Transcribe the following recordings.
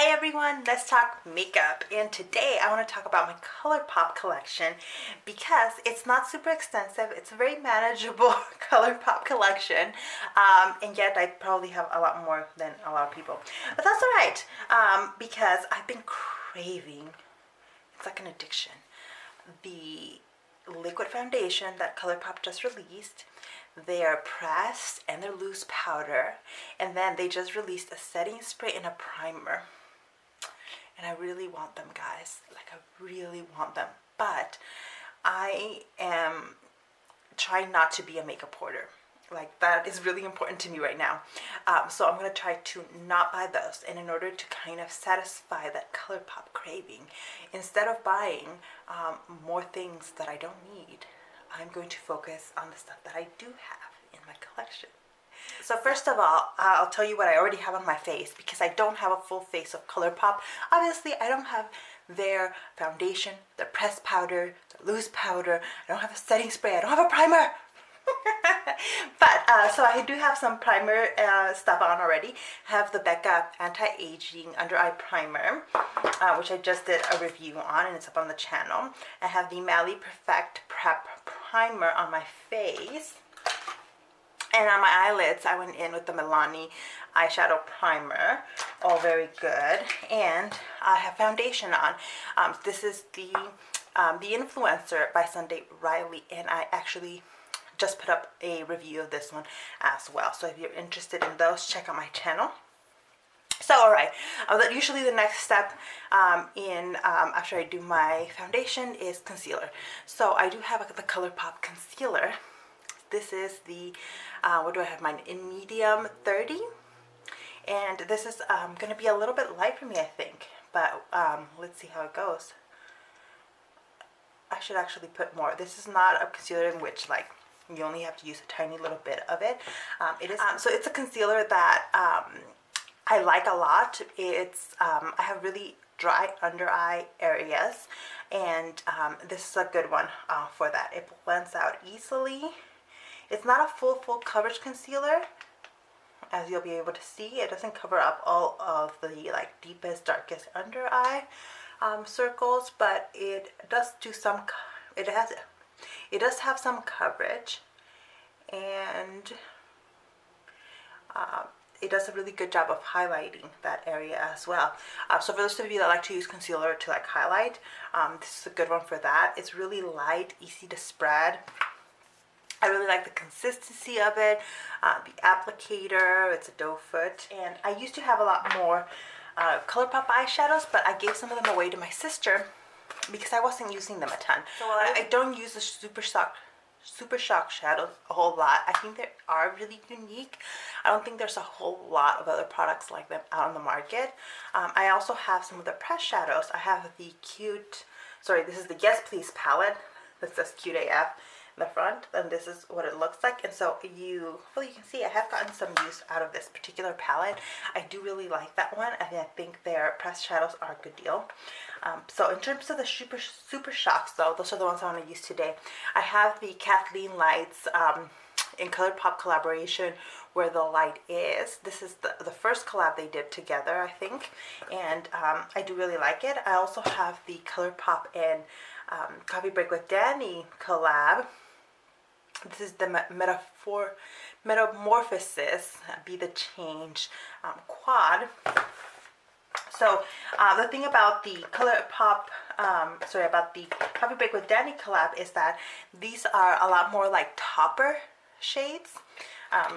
Hi everyone, let's talk makeup, and today I want to talk about my ColourPop collection because it's not super extensive. It's a very manageable ColourPop collection, and yet I probably have a lot more than a lot of people, but that's alright, because I've been craving, it's like an addiction, the liquid foundation that ColourPop just released. They are pressed and they're loose powder, and then they just released a setting spray and a primer, and I really want them, guys. Like, I really want them, but I am trying not to be a makeup hoarder. Like, that is really important to me right now. So I'm going to try to not buy those, and in order to kind of satisfy that ColourPop craving, instead of buying more things that I don't need, I'm going to focus on the stuff that I do have in my collection. So first of all, I'll tell you what I already have on my face, because I don't have a full face of ColourPop. Obviously, I don't have their foundation, their pressed powder, their loose powder. I don't have a setting spray. I don't have a primer. But so I do have some primer stuff on already. I have the Becca Anti-Aging Under Eye Primer, which I just did a review on, and it's up on the channel. I have the Mally Perfect Prep Primer on my face. And on my eyelids, I went in with the Milani eyeshadow primer, all very good. And I have foundation on. This is the Influencer by Sunday Riley, and I actually just put up a review of this one as well. So if you're interested in those, check out my channel. So alright, usually the next step after I do my foundation is concealer. So I do have the ColourPop concealer. This is the, what do I have mine, in medium 30, and this is going to be a little bit light for me, I think, but let's see how it goes. I should actually put more. This is not a concealer in which, like, you only have to use a tiny little bit of it. It is so it's a concealer that I like a lot. It's I have really dry under eye areas, and this is a good one for that. It blends out easily. It's not a full coverage concealer, as you'll be able to see. It doesn't cover up all of the like deepest, darkest under eye circles, but it does do some. It does have some coverage, and it does a really good job of highlighting that area as well. So for those of you that like to use concealer to like highlight, this is a good one for that. It's really light, easy to spread. I really like the consistency of it, the applicator. It's a doe foot, and I used to have a lot more ColourPop eyeshadows, but I gave some of them away to my sister because I wasn't using them a ton. So I don't use the Super Shock shadows a whole lot. I think they are really unique. I don't think there's a whole lot of other products like them out on the market. I also have some of the pressed shadows. I have the this is the Yes Please palette that says Cute AF in the front, and this is what it looks like. And so you can see I have gotten some use out of this particular palette. I do really like that one, and I think their pressed shadows are a good deal. So in terms of the super shocks, though, those are the ones I want to use today. I have the Kathleen Lights in ColourPop collaboration, Where the Light Is. This is the first collab they did together, I think, and I do really like it. I also have the ColourPop and Coffee Break with Danny collab. This is the Metamorphosis Be the Change quad. So the thing about the ColourPop, about the Coffee Break with Danny collab is that these are a lot more like topper shades.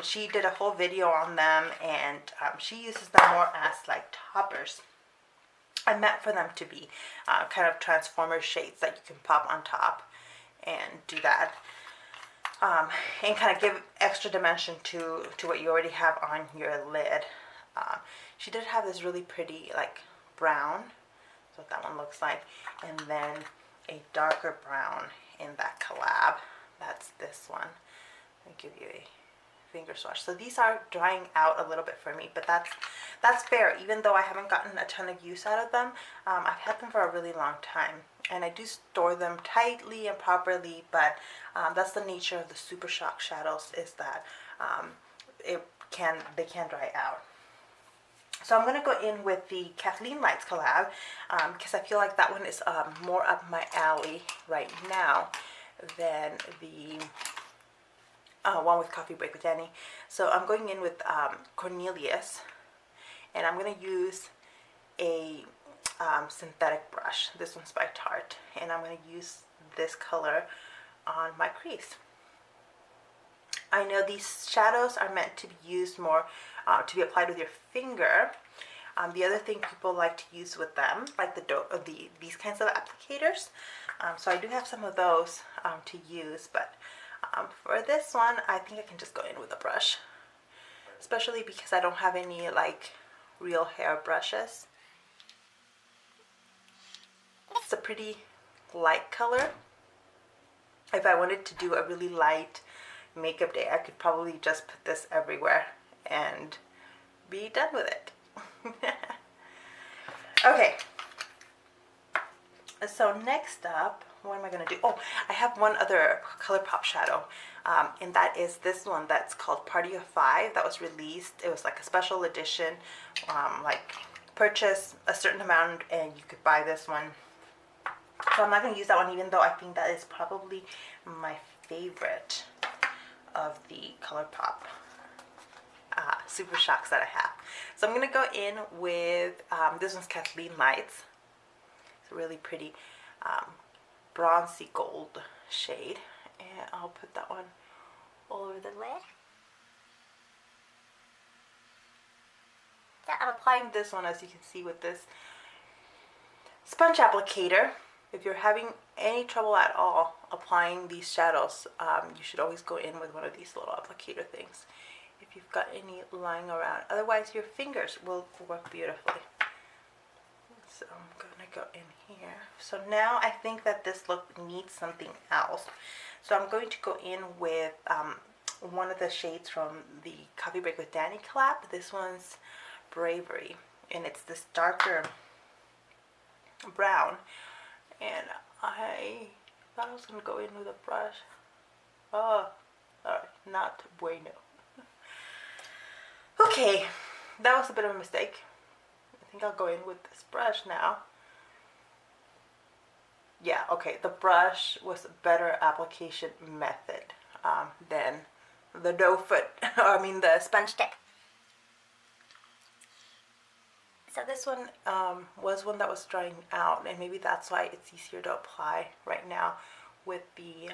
She did a whole video on them, and she uses them more as like toppers. I meant for them to be kind of transformer shades that you can pop on top and do that. And kind of give extra dimension to what you already have on your lid. She did have this really pretty like brown, that's what that one looks like, and then a darker brown in that collab. That's this one. I'll give you a finger swatch. So these are drying out a little bit for me, but that's fair. Even though I haven't gotten a ton of use out of them, I've had them for a really long time, and I do store them tightly and properly. But that's the nature of the Super Shock shadows, is that they can dry out. So I'm going to go in with the Kathleen Lights collab because I feel like that one is more up my alley right now than the one with Coffee Break with Danny. So I'm going in with Cornelius, and I'm going to use a synthetic brush. This one's by Tarte, and I'm going to use this color on my crease. I know these shadows are meant to be used more to be applied with your finger. The other thing people like to use with them, like these kinds of applicators. So I do have some of those to use, but for this one, I think I can just go in with a brush, especially because I don't have any like real hair brushes. It's a pretty light color. If I wanted to do a really light makeup day, I could probably just put this everywhere and be done with it. Okay, so next up, what am I going to do? Oh, I have one other ColourPop shadow, and that is this one that's called Party of Five. That was released. It was like a special edition, like purchase a certain amount and you could buy this one. So I'm not going to use that one, even though I think that is probably my favorite of the ColourPop Super Shocks that I have. So I'm going to go in with, this one's Kathleen Lights. It's a really pretty bronzy gold shade. And I'll put that one all over the lid. Yeah, I'm applying this one, as you can see, with this sponge applicator. If you're having any trouble at all applying these shadows, you should always go in with one of these little applicator things if you've got any lying around. Otherwise, your fingers will work beautifully. So I'm going to go in here. So now I think that this look needs something else. So I'm going to go in with one of the shades from the Coffee Break with Danny collab. This one's Bravery, and it's this darker brown. And I thought I was going to go in with a brush. Oh, alright, not bueno. Okay, that was a bit of a mistake. I think I'll go in with this brush now. Yeah, okay, the brush was a better application method than the doe foot, or I mean the sponge stick. So this one was one that was drying out, and maybe that's why it's easier to apply right now with the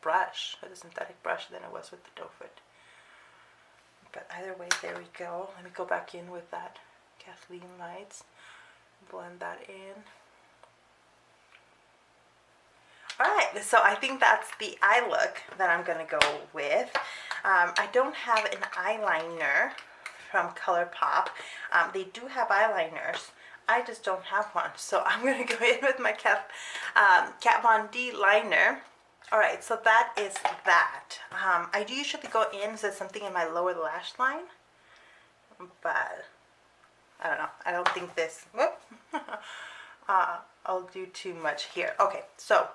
brush, the synthetic brush, than it was with the doe foot. But either way, there we go. Let me go back in with that Kathleen Lights, blend that in. Alright, so I think that's the eye look that I'm going to go with. I don't have an eyeliner from ColourPop. They do have eyeliners. I just don't have one. So I'm going to go in with my Kat Von D liner. Alright, so that is that. I do usually go in with something in my lower lash line, but I don't know. I don't think this, whoop, I'll do too much here. Okay, so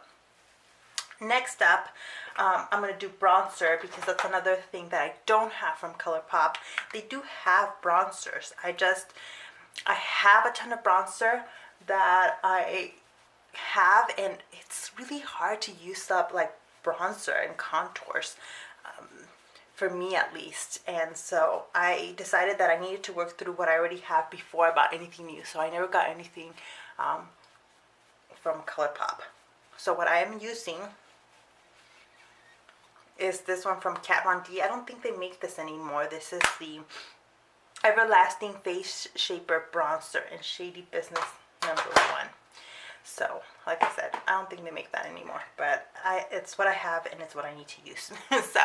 next up, I'm going to do bronzer, because that's another thing that I don't have from ColourPop. They do have bronzers. I have a ton of bronzer that I have, and it's really hard to use up like bronzer and contours, for me at least. And so I decided that I needed to work through what I already have before I bought anything new. So I never got anything from ColourPop. So what I am using is this one from Kat Von D. I don't think they make this anymore. This is the Everlasting Face Shaper Bronzer in Shady Business #1. So, like I said, I don't think they make that anymore, but it's what I have and it's what I need to use. So,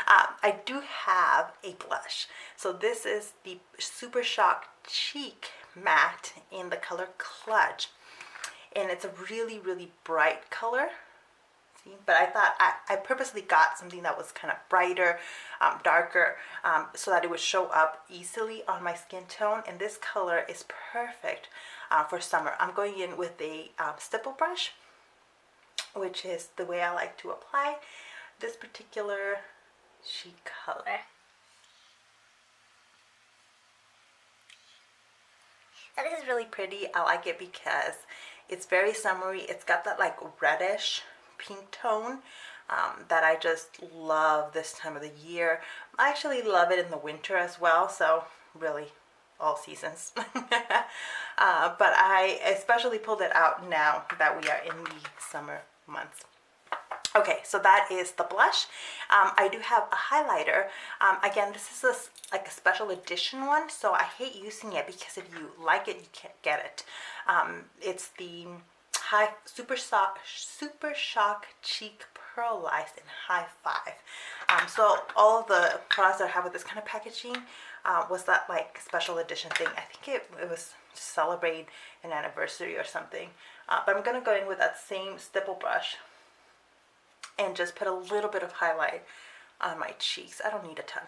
I do have a blush. So this is the Super Shock Cheek Matte in the color Clutch. And it's a really, really bright color. See? But I thought I purposely got something that was kind of brighter, darker, so that it would show up easily on my skin tone. And this color is perfect for summer. I'm going in with a stipple brush, which is the way I like to apply this particular cheek color. And this is really pretty. I like it because it's very summery. It's got that like reddish pink tone that I just love this time of the year. I actually love it in the winter as well, so really all seasons. But I especially pulled it out now that we are in the summer months. Okay, so that is the blush. I do have a highlighter. Again, this is like a special edition one, so I hate using it because if you like it, you can't get it. It's the Super Shock Cheek Pearlized in High Five. So all of the products that I have with this kind of packaging was that like special edition thing. I think it was to celebrate an anniversary or something. But I'm gonna go in with that same stipple brush and just put a little bit of highlight on my cheeks. I don't need a ton.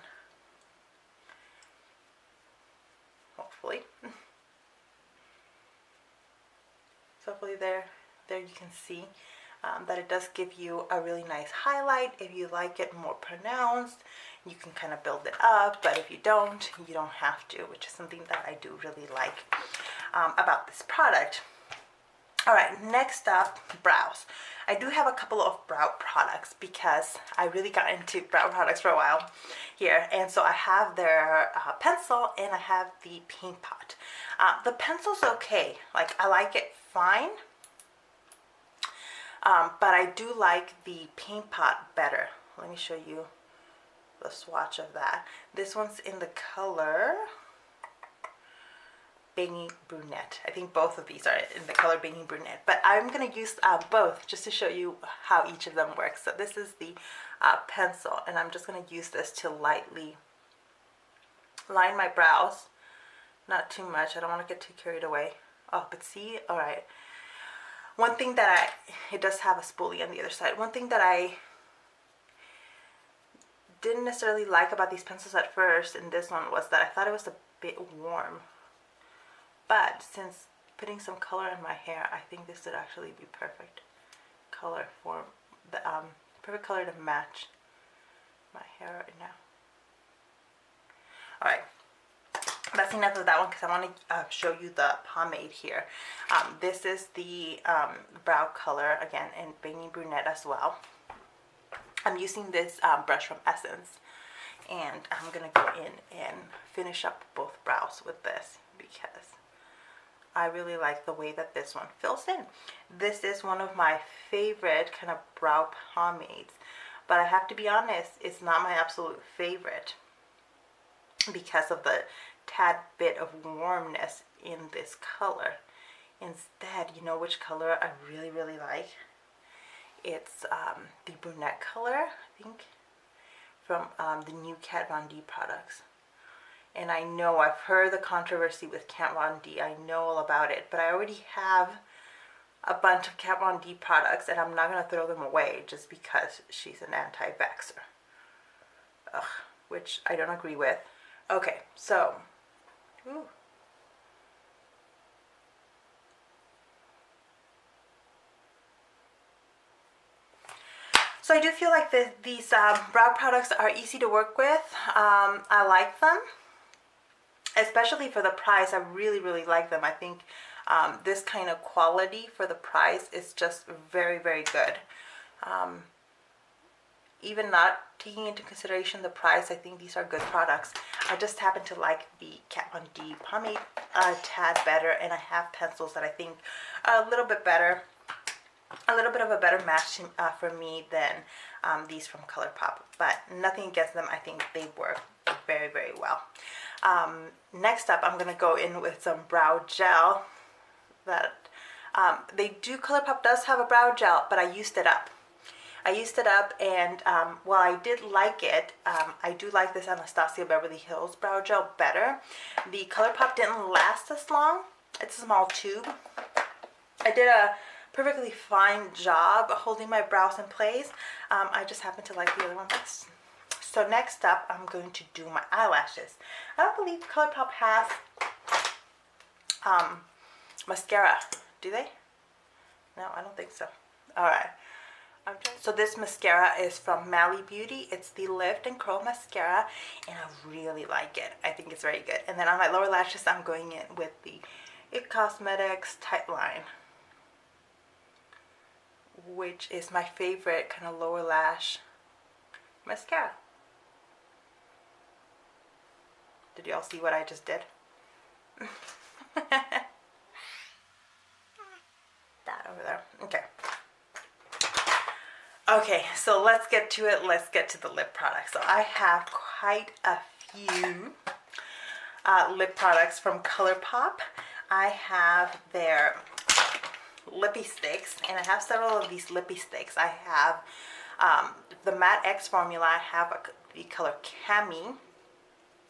Hopefully. So hopefully there you can see that it does give you a really nice highlight. If you like it more pronounced, you can kind of build it up, but if you don't, you don't have to, which is something that I do really like about this product. All right, next up, brows. I do have a couple of brow products because I really got into brow products for a while here. And so I have their pencil and I have the paint pot. The pencil's okay. Like, I like it fine. But I do like the paint pot better. Let me show you the swatch of that. This one's in the color Bangy Brunette. I think both of these are in the color Bangy Brunette, but I'm going to use both just to show you how each of them works. So this is the pencil, and I'm just going to use this to lightly line my brows. Not too much. I don't want to get too carried away. Oh, but see? All right. One thing that it does have a spoolie on the other side. One thing that I didn't necessarily like about these pencils at first in this one was that I thought it was a bit warm. But since putting some color in my hair, I think this would actually be perfect color for the perfect color to match my hair right now. All right, that's enough of that one because I want to show you the pomade here. This is the brow color again in Bangy Brunette as well. I'm using this brush from Essence, and I'm gonna go in and finish up both brows with this because I really like the way that this one fills in. This is one of my favorite kind of brow pomades, but I have to be honest, it's not my absolute favorite because of the tad bit of warmness in this color. Instead, you know which color I really, really like? It's the brunette color, I think, from the new Kat Von D products. And I know I've heard the controversy with Kat Von D. I know all about it, but I already have a bunch of Kat Von D products, and I'm not going to throw them away just because she's an anti-vaxxer. Ugh, which I don't agree with. Okay, so, ooh. So I do feel like these brow products are easy to work with. I like them. Especially for the price, I really, really like them. I think this kind of quality for the price is just very, very good. Even not taking into consideration the price, I think these are good products. I just happen to like the Kat Von D pomade a tad better, and I have pencils that I think are a little bit better, a little bit of a better match for me than these from ColourPop. But nothing against them. I think they work very, very well. Next up, I'm going to go in with some brow gel. That ColourPop does have a brow gel, but I used it up. And while I did like it, I do like this Anastasia Beverly Hills brow gel better. The ColourPop didn't last as long. It's a small tube. I did a perfectly fine job holding my brows in place. I just happen to like the other one best. So next up, I'm going to do my eyelashes. I don't believe ColourPop has mascara. Do they? No, I don't think so. All right. So this mascara is from Mally Beauty. It's the Lift and Curl Mascara, and I really like it. I think it's very good. And then on my lower lashes, I'm going in with the It Cosmetics Tight Line, which is my favorite kind of lower lash mascara. Did y'all see what I just did? That over there. Okay. Okay, so let's get to it. Let's get to the lip products. So I have quite a few lip products from ColourPop. I have their lippy sticks, and I have several of these lippy sticks. I have the Matte X formula. I have the color Cami.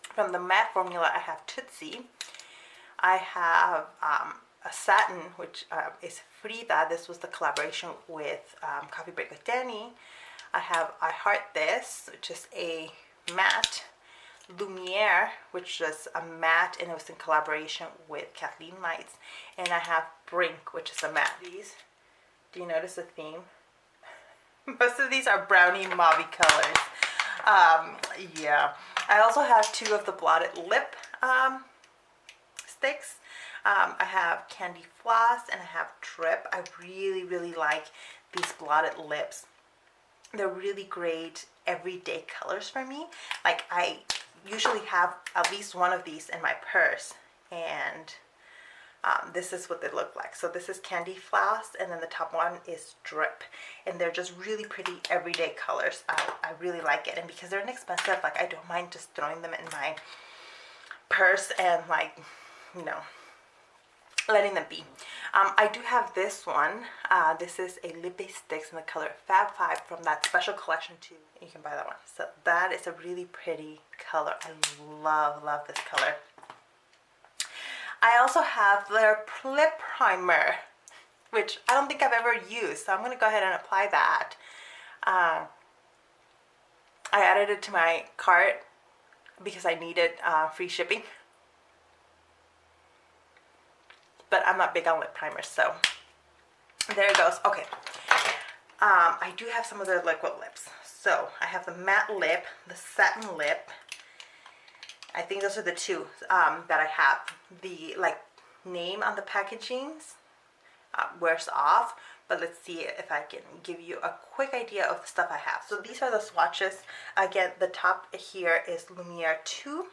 From the matte formula, I have Tootsie. I have a satin, which is Frida. This was the collaboration with Coffee Break with Danny. I have I Heart This, which is a matte. Lumiere, which is a matte, and it was in collaboration with Kathleen Lights. And I have Brink, which is a matte. These, do you notice the theme? Most of these are brownie mauvey colors. Yeah. I also have two of the blotted lip sticks. I have Candy Floss and I have Drip. I really like these blotted lips. They're really great everyday colors for me. Like, I usually have at least one of these in my purse, and this is what they look like. So this is Candy Floss, and then the top one is Drip, and they're just really pretty everyday colors. I really like it, and because they're inexpensive, like, I don't mind just throwing them in my purse and, like, you know, letting them be. I do have this one. This is a lippy sticks in the color Fab 5 from that special collection too. You can buy that one. So that is a really pretty color. I love this color. I also have their lip primer, which I don't think I've ever used, so I'm going to go ahead and apply that. I added it to my cart because I needed free shipping. But I'm not big on lip primers, so there it goes. Okay, I do have some of their liquid lips. So I have the matte lip, the satin lip. I think those are the two that I have. The name on the packagings wears off, but let's see if I can give you a quick idea of the stuff I have. So these are the swatches. Again, the top here is Lumiere 2.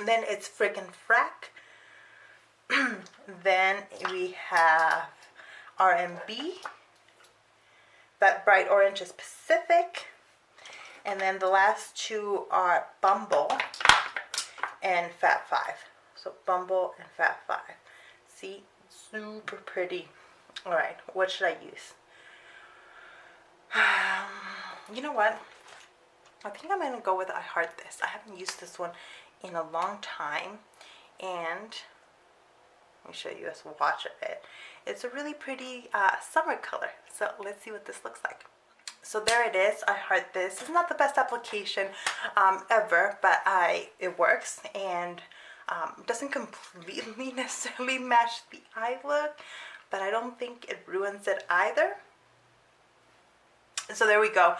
Then it's Frickin' Frack. Then we have R&B. That bright orange is Pacific. And then the last two are Bumble and Fab 5. So Bumble and Fab 5. See? Super pretty. Alright, what should I use? You know what? I think I'm going to go with I Heart This. I haven't used this one in a long time. And let me show you a swatch of it. It's a really pretty summer color. So let's see what this looks like. So there it is. I Heart This. It's not the best application ever, but it works, and doesn't completely necessarily match the eye look, but I don't think it ruins it either. So there we go.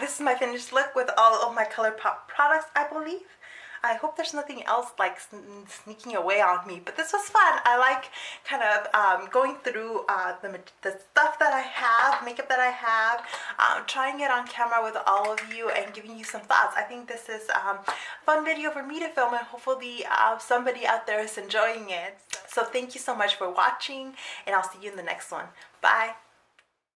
This is my finished look with all of my ColourPop products, I believe. I hope there's nothing else like sneaking away on me, but this was fun. I like kind of going through the stuff that I have, makeup that I have, trying it on camera with all of you and giving you some thoughts. I think this is a fun video for me to film, and hopefully somebody out there is enjoying it. So thank you so much for watching, and I'll see you in the next one. Bye.